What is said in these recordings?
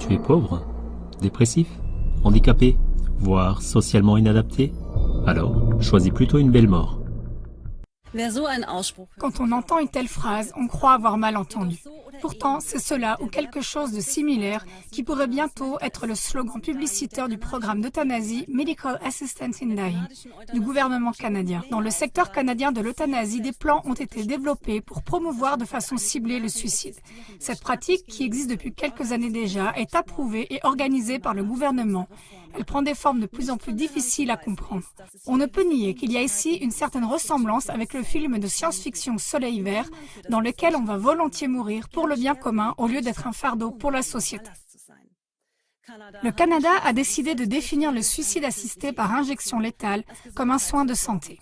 Tu es pauvre, dépressif, handicapé, voire socialement inadapté? Alors, choisis plutôt une belle mort. Quand on entend une telle phrase, on croit avoir mal entendu. Pourtant, c'est cela ou quelque chose de similaire qui pourrait bientôt être le slogan publicitaire du programme d'euthanasie Medical Assistance in Dying du gouvernement canadien. Dans le secteur canadien de l'euthanasie, des plans ont été développés pour promouvoir de façon ciblée le suicide. Cette pratique, qui existe depuis quelques années déjà, est approuvée et organisée par le gouvernement. Elle prend des formes de plus en plus difficiles à comprendre. On ne peut nier qu'il y a ici une certaine ressemblance avec le film de science-fiction Soleil Vert, dans lequel on va volontiers mourir pour le bien commun au lieu d'être un fardeau pour la société. Le Canada a décidé de définir le suicide assisté par injection létale comme un soin de santé.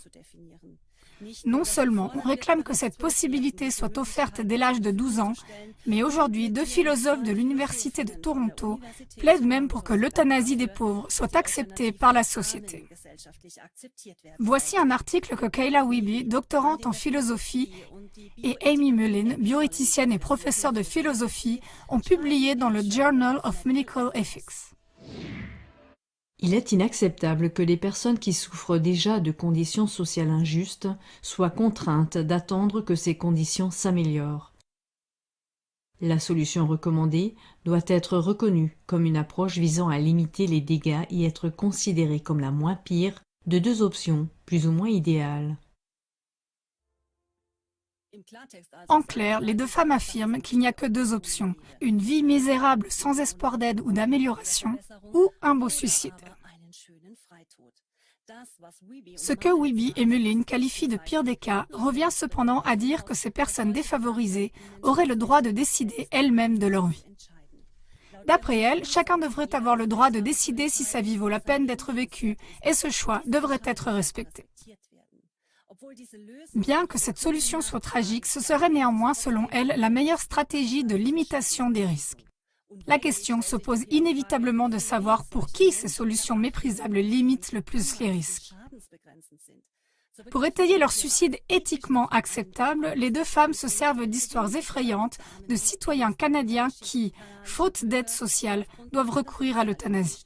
Non seulement on réclame que cette possibilité soit offerte dès l'âge de 12 ans, mais aujourd'hui, 2 philosophes de l'Université de Toronto plaident même pour que l'euthanasie des pauvres soit acceptée par la société. Voici un article que Kayla Wiebe, doctorante en philosophie, et Amy Mullin, bioéthicienne et professeure de philosophie, ont publié dans le Journal of Medical Ethics. Il est inacceptable que les personnes qui souffrent déjà de conditions sociales injustes soient contraintes d'attendre que ces conditions s'améliorent. La solution recommandée doit être reconnue comme une approche visant à limiter les dégâts et être considérée comme la moins pire de 2 options, plus ou moins idéales. En clair, les 2 femmes affirment qu'il n'y a que 2 options, une vie misérable sans espoir d'aide ou d'amélioration, ou un beau suicide. Ce que Wiebe et Mullin qualifient de pire des cas revient cependant à dire que ces personnes défavorisées auraient le droit de décider elles-mêmes de leur vie. D'après elles, chacun devrait avoir le droit de décider si sa vie vaut la peine d'être vécue et ce choix devrait être respecté. Bien que cette solution soit tragique, ce serait néanmoins, selon elle, la meilleure stratégie de limitation des risques. La question se pose inévitablement de savoir pour qui ces solutions méprisables limitent le plus les risques. Pour étayer leur suicide éthiquement acceptable, les 2 femmes se servent d'histoires effrayantes de citoyens canadiens qui, faute d'aide sociale, doivent recourir à l'euthanasie.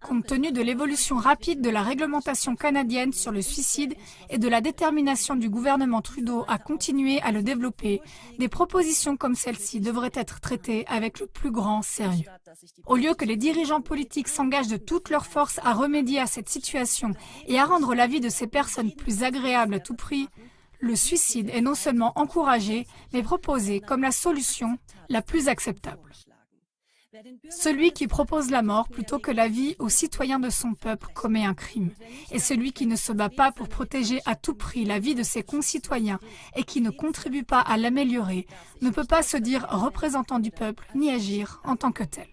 Compte tenu de l'évolution rapide de la réglementation canadienne sur le suicide et de la détermination du gouvernement Trudeau à continuer à le développer, des propositions comme celle-ci devraient être traitées avec le plus grand sérieux. Au lieu que les dirigeants politiques s'engagent de toute leur force à remédier à cette situation et à rendre la vie de ces personnes plus agréable à tout prix, le suicide est non seulement encouragé, mais proposé comme la solution la plus acceptable. Celui qui propose la mort plutôt que la vie aux citoyens de son peuple commet un crime. Et celui qui ne se bat pas pour protéger à tout prix la vie de ses concitoyens et qui ne contribue pas à l'améliorer ne peut pas se dire représentant du peuple ni agir en tant que tel.